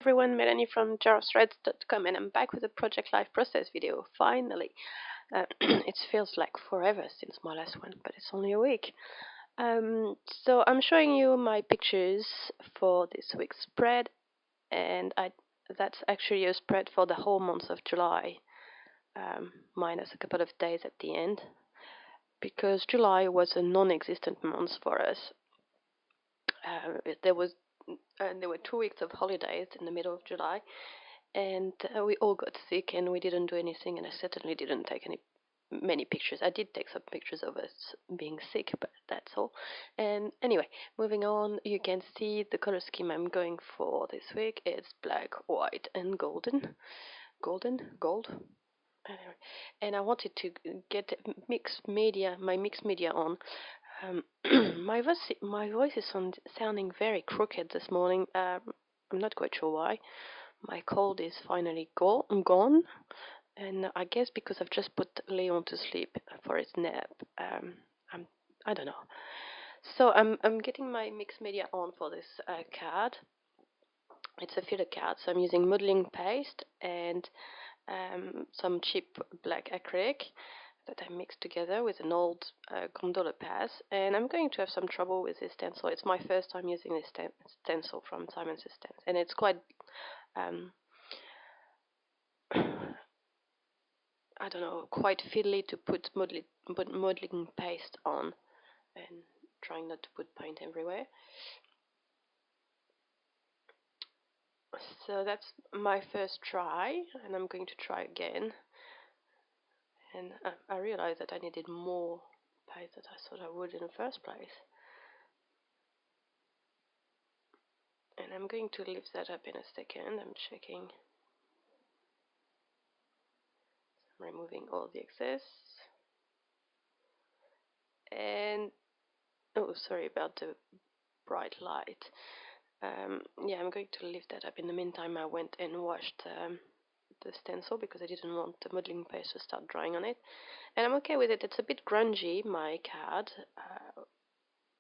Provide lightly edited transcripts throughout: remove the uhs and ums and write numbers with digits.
everyone, Melanie from jarthreads.com, and I'm back with a Project Life Process video, finally. It feels like forever since my last one, but it's only a week. So I'm showing you my pictures for this week's spread, and that's actually a spread for the whole month of July, minus a couple of days at the end, because July was a non-existent month for us. There were 2 weeks of holidays in the middle of July, and we all got sick, and we didn't do anything, and I certainly didn't take many pictures. I did take some pictures of us being sick, but that's all. And anyway, moving on, you can see the color scheme I'm going for this week. It's black, white, and gold. Anyway, and I wanted to get my mixed media on. My voice is sounding very crooked this morning. I'm not quite sure why. My cold is finally gone, and I guess because I've just put Leon to sleep for his nap. I don't know. So I'm getting my mixed media on for this card. It's a filler card, so I'm using modeling paste and some cheap black acrylic that I mixed together with an old gondola pass, and I'm going to have some trouble with this stencil. It's my first time using this stencil from Simon Says Stencils, and it's quite I don't know, quite fiddly to put modeling paste on, and trying not to put paint everywhere. So that's my first try, and I'm going to try again. And I realized that I needed more paste than I thought I would in the first place. And I'm going to lift that up in a second. I'm checking. I'm removing all the excess. And, oh, sorry about the bright light. Yeah, I'm going to lift that up. In the meantime, I went and washed the stencil because I didn't want the modeling paste to start drying on it. And I'm okay with it. It's a bit grungy, my card,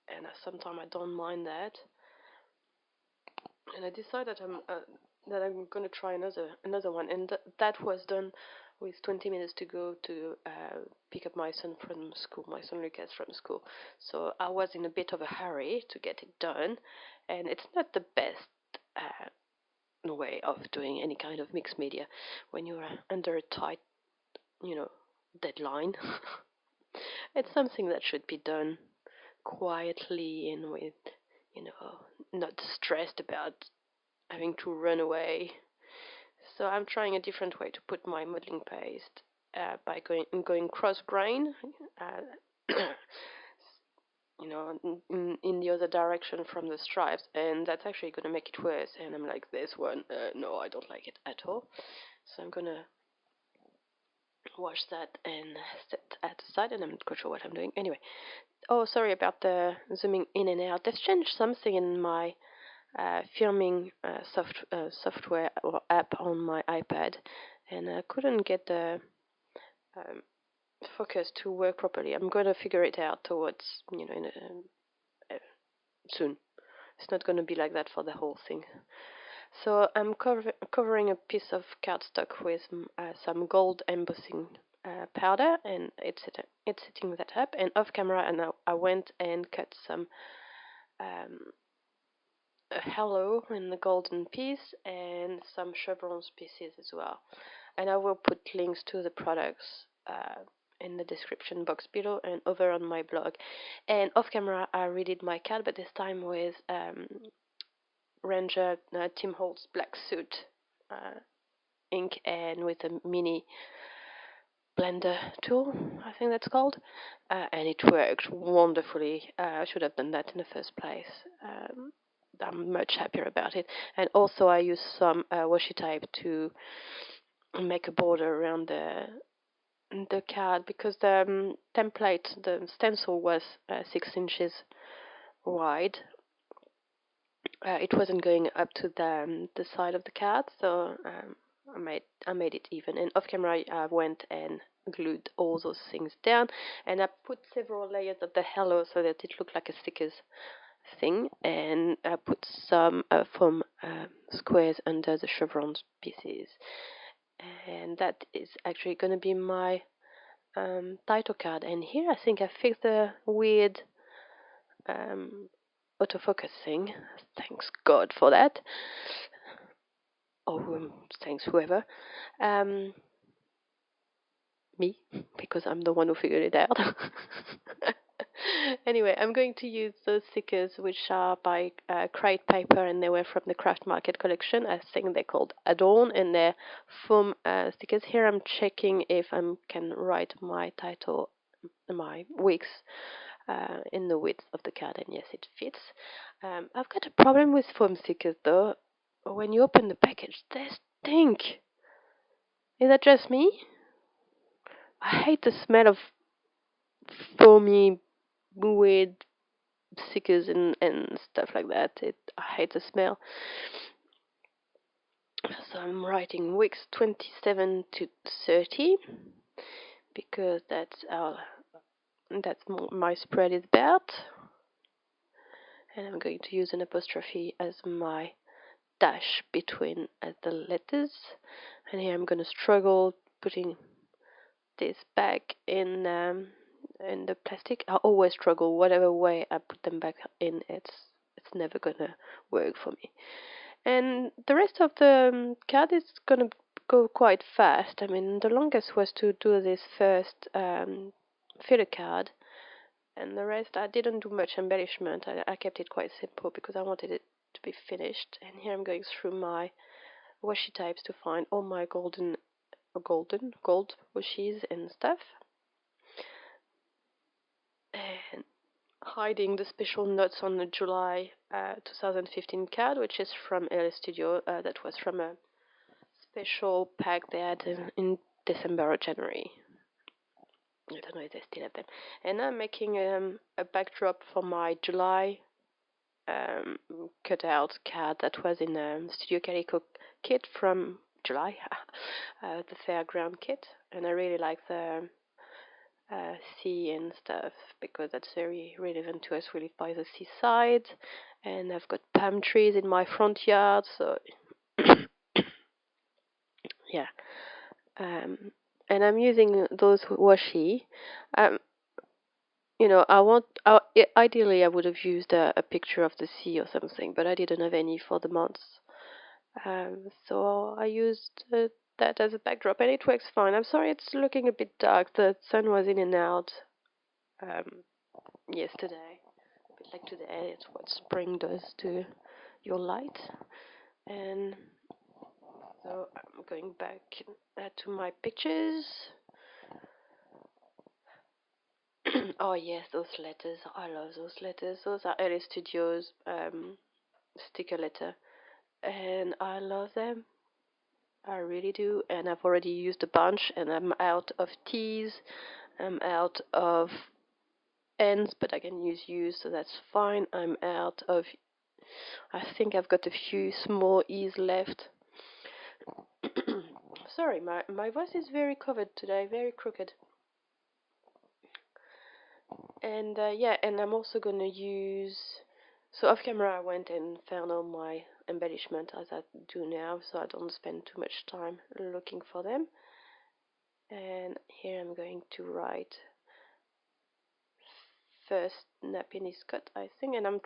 and sometimes I don't mind that. And I decided that I'm going to try another one, and that was done with 20 minutes to go to pick up my son Lucas from school. So I was in a bit of a hurry to get it done, and it's not the best way of doing any kind of mixed media when you're under a tight, deadline. It's something that should be done quietly and with, not stressed about having to run away. So I'm trying a different way to put my modeling paste by going cross grain, in the other direction from the stripes, and that's actually going to make it worse. And I'm like, this one, no, I don't like it at all. So I'm going to wash that and set at the side, and I'm not quite sure what I'm doing. Anyway, oh, sorry about the zooming in and out. They've changed something in my filming software or app on my iPad, and I couldn't get the focus to work properly. I'm going to figure it out towards, soon. It's not going to be like that for the whole thing. So I'm covering a piece of cardstock with some gold embossing powder, and it's setting that up. And off camera, and I went and cut some a halo in the golden piece and some chevrons pieces as well. And I will put links to the products in the description box below and over on my blog. And off camera, I redid my card, but this time with Ranger Tim Holtz black suit ink and with a mini blender tool, I think that's called, and it worked wonderfully. I should have done that in the first place. I'm much happier about it. And also I used some washi tape to make a border around the card, because the template, the stencil was 6 inches wide. It wasn't going up to the side of the card, so I made it even. And off camera, I went and glued all those things down, and I put several layers of the halo so that it looked like a stickers thing, and I put some foam squares under the chevron pieces, and that is actually going to be my title card. And here I think I fixed the weird autofocus thing. Thanks God for that. Oh, thanks whoever. Me, because I'm the one who figured it out. Anyway, I'm going to use those stickers, which are by Crate Paper, and they were from the Craft Market collection. I think they're called Adorn, and they're foam stickers. Here I'm checking if I can write my title, my weeks, in the width of the card, and yes, it fits. I've got a problem with foam stickers, though. When you open the package, they stink. Is that just me? I hate the smell of foamy, weird stickers and stuff like that. I hate the smell. So I'm writing weeks 27 to 30 because that's my spread is about. And I'm going to use an apostrophe as my dash between the letters. And here I'm going to struggle putting this back in the plastic. I always struggle whatever way I put them back in. It's never gonna work for me. And the rest of the card is gonna go quite fast. I mean, the longest was to do this first filler card, and the rest I didn't do much embellishment. I kept it quite simple because I wanted it to be finished. And here I'm going through my washi types to find all my gold washes and stuff, and hiding the special notes on the July 2015 card, which is from LA Studio. That was from a special pack they had in December or January. I don't know if they still have them. And I'm making a backdrop for my July cutout card that was in Studio Calico kit from July, the Fairground kit. And I really like the sea and stuff because that's very relevant to us. We live by the seaside, and I've got palm trees in my front yard, so yeah. And I'm using those washi. Um, ideally I would have used a picture of the sea or something, but I didn't have any for the months. So I used that as a backdrop, and it works fine. I'm sorry it's looking a bit dark. The sun was in and out yesterday, a bit like today. It's what spring does to your light. And so I'm going back to my pictures. Oh yes, those letters. I love those letters. Those are LA Studios sticker letter, and I love them. I really do. And I've already used a bunch, and I'm out of T's. I'm out of N's, but I can use U's, so that's fine. I'm out of. I think I've got a few small E's left. Sorry, my voice is very covered today, very crooked. And yeah, and I'm also going to use. So off camera, I went and found all my embellishment as I do now, so I don't spend too much time looking for them. And here I'm going to write first napkin is cut, I think, and I'm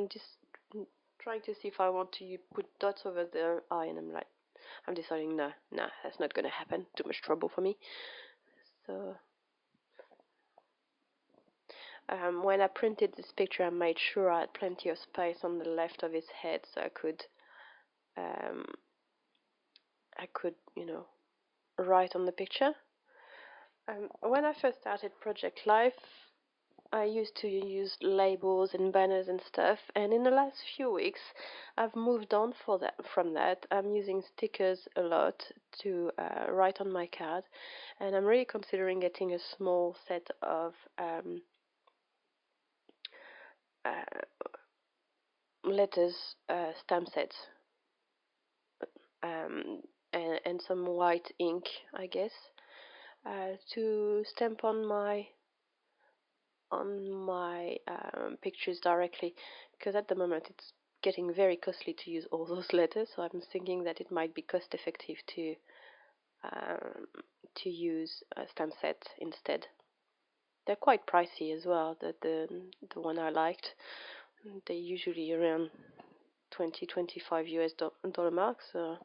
just trying to see if I want to put dots over the eye, and I'm deciding, nah, that's not gonna happen. Too much trouble for me. So when I printed this picture, I made sure I had plenty of space on the left of his head, so I could, write on the picture. When I first started Project Life, I used to use labels and banners and stuff, and in the last few weeks, I've moved on from that. I'm using stickers a lot to write on my card, and I'm really considering getting a small set of letters, stamp sets, and some white ink, I guess, to stamp on my on my pictures directly, because at the moment it's getting very costly to use all those letters. So I'm thinking that it might be cost effective um, to use a stamp set instead. They're quite pricey as well. The one I liked, they're usually around 20-25 US dollar mark. So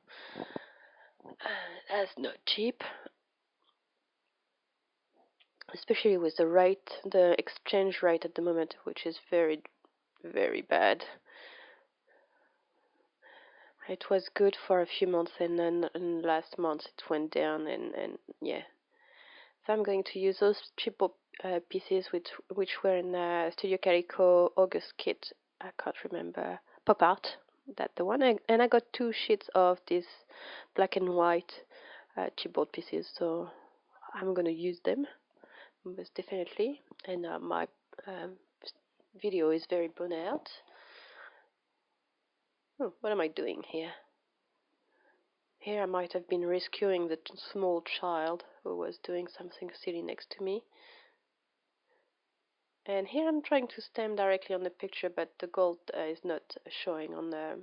that's not cheap, especially with the exchange rate at the moment, which is very, very bad. It was good for a few months, and then last month it went down, and yeah. So I'm going to use those cheapo pieces which were in Studio Calico August kit. I can't remember. Pop Art, that the one. And I got 2 sheets of these black and white chipboard pieces, so I'm gonna use them most definitely. And my um, video is very blown out. Oh, what am I doing here? Here I might have been rescuing the small child who was doing something silly next to me. And here I'm trying to stamp directly on the picture, but the gold is not showing on the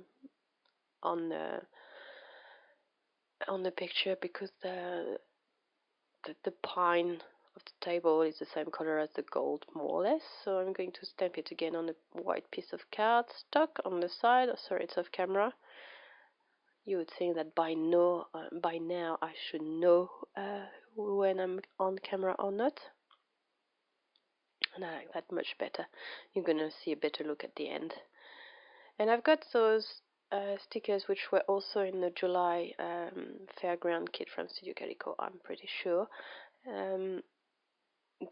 on the picture because the pine of the table is the same color as the gold, more or less. So I'm going to stamp it again on a white piece of cardstock on the side. Oh, sorry, it's off camera. You would think that by now I should know when I'm on camera or not, and I like that much better. You're gonna see a better look at the end. And I've got those stickers which were also in the July Fairground kit from Studio Calico, I'm pretty sure.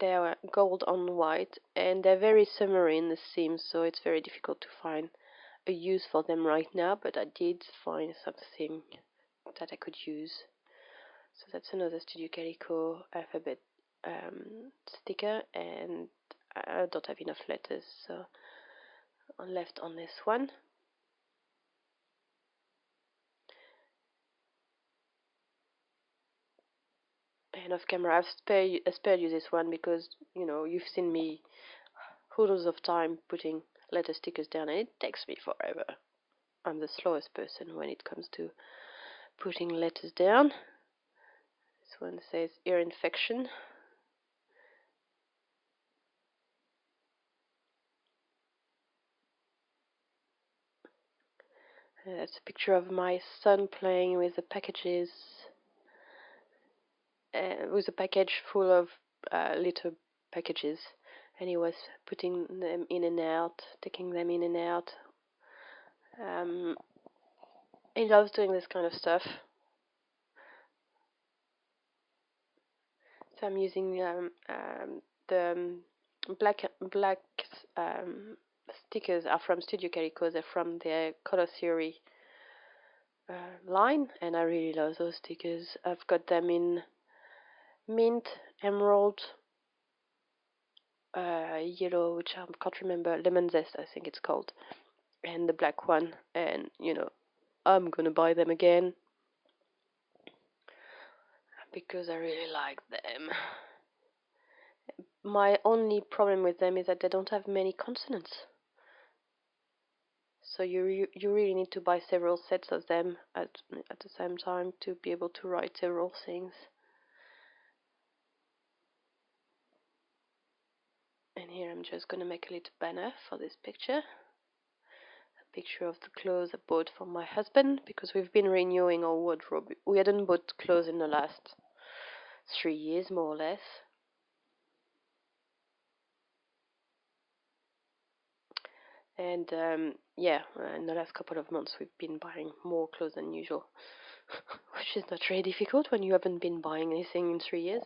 They are gold on white, and they're very summery in the seams, so it's very difficult to find a use for them right now, but I did find something that I could use. So that's another Studio Calico alphabet sticker, and I don't have enough letters, so I'm left on this one. And off camera, I spared you this one because, you know, you've seen me hundreds of time putting letter stickers down, and it takes me forever. I'm the slowest person when it comes to putting letters down. This one says ear infection. That's a picture of my son playing with the packages, with a package full of little packages, and he was putting them in and out, taking them in and out. He loves doing this kind of stuff. So I'm using the black um, stickers are from Studio Calico. They're from their Color Theory line, and I really love those stickers. I've got them in mint, emerald, yellow, which I can't remember, lemon zest I think it's called, and the black one. And you know, I'm gonna buy them again because I really like them. My only problem with them is that they don't have many consonants. So you really need to buy several sets of them at the same time to be able to write several things. And here I'm just going to make a little banner for this picture. A picture of the clothes I bought for my husband because we've been renewing our wardrobe. We hadn't bought clothes in the last 3 years, more or less. And yeah, in the last couple of months we've been buying more clothes than usual, which is not very difficult when you haven't been buying anything in 3 years.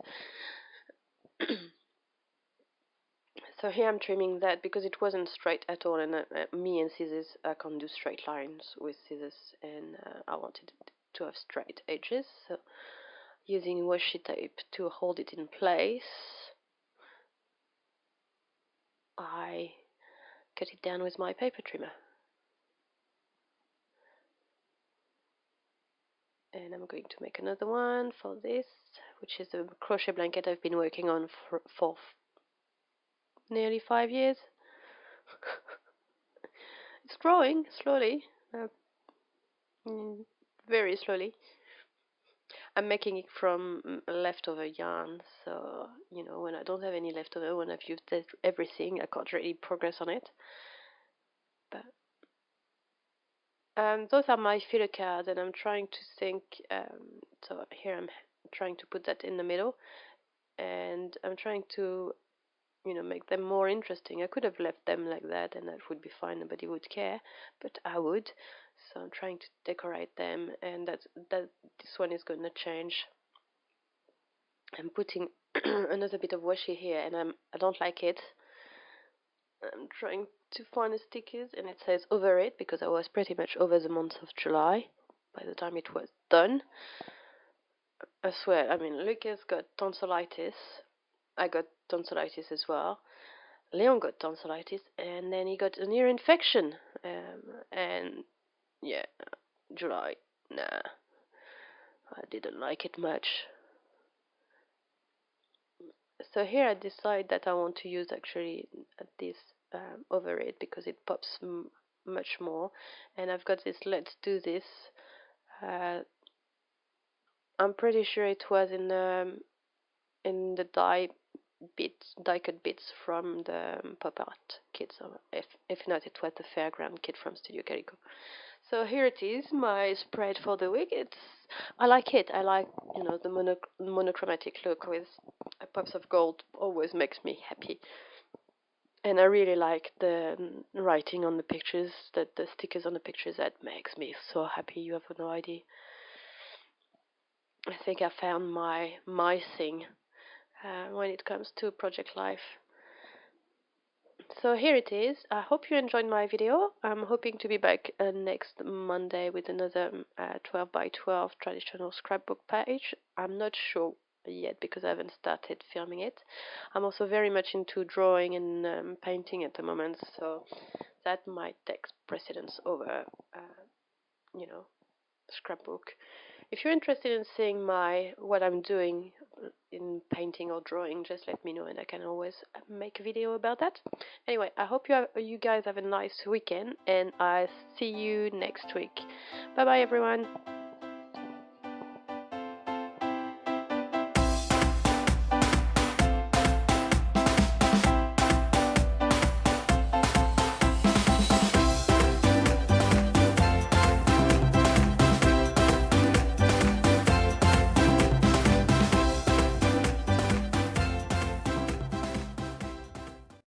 So here I'm trimming that because it wasn't straight at all, and me and scissors, I can't do straight lines with scissors, and I wanted it to have straight edges. So using washi tape to hold it in place, I cut it down with my paper trimmer. And I'm going to make another one for this, which is a crochet blanket I've been working on for nearly 5 years. It's growing slowly, uh, mm, very slowly. I'm making it from leftover yarn, so when I don't have any leftover, when I've used everything, I can't really progress on it. But those are my filler cards, and I'm trying to think. So here I'm trying to put that in the middle, and I'm trying to make them more interesting. I could have left them like that and that would be fine, nobody would care, but I would. So I'm trying to decorate them, and that this one is going to change. I'm putting another bit of washi here, and I don't like it. I'm trying to find the stickers, and it says over it because I was pretty much over the month of July by the time it was done. I swear, I mean, Lucas got tonsillitis. I got tonsillitis as well. Leon got tonsillitis, and then he got an ear infection. And yeah, July, nah, I didn't like it much. So here I decide that I want to use actually this over it because it pops much more. And I've got this let's do this. Uh, I'm pretty sure it was in the die cut bits from the pop art kit. So if not, it was the fairground kit from Studio Calico. So here it is, my spread for the week. I like it. I like the monochromatic look with pops of gold. Always makes me happy. And I really like the writing on the pictures, the stickers on the pictures. That makes me so happy. You have no idea. I think I found my thing when it comes to Project Life. So here it is. I hope you enjoyed my video. I'm hoping to be back next Monday with another 12 by 12 traditional scrapbook page. I'm not sure yet because I haven't started filming it. I'm also very much into drawing and painting at the moment, so that might take precedence over, scrapbook. If you're interested in seeing what I'm doing in painting or drawing, just let me know and I can always make a video about that. Anyway, I hope you guys have a nice weekend, and I see you next week. Bye bye everyone.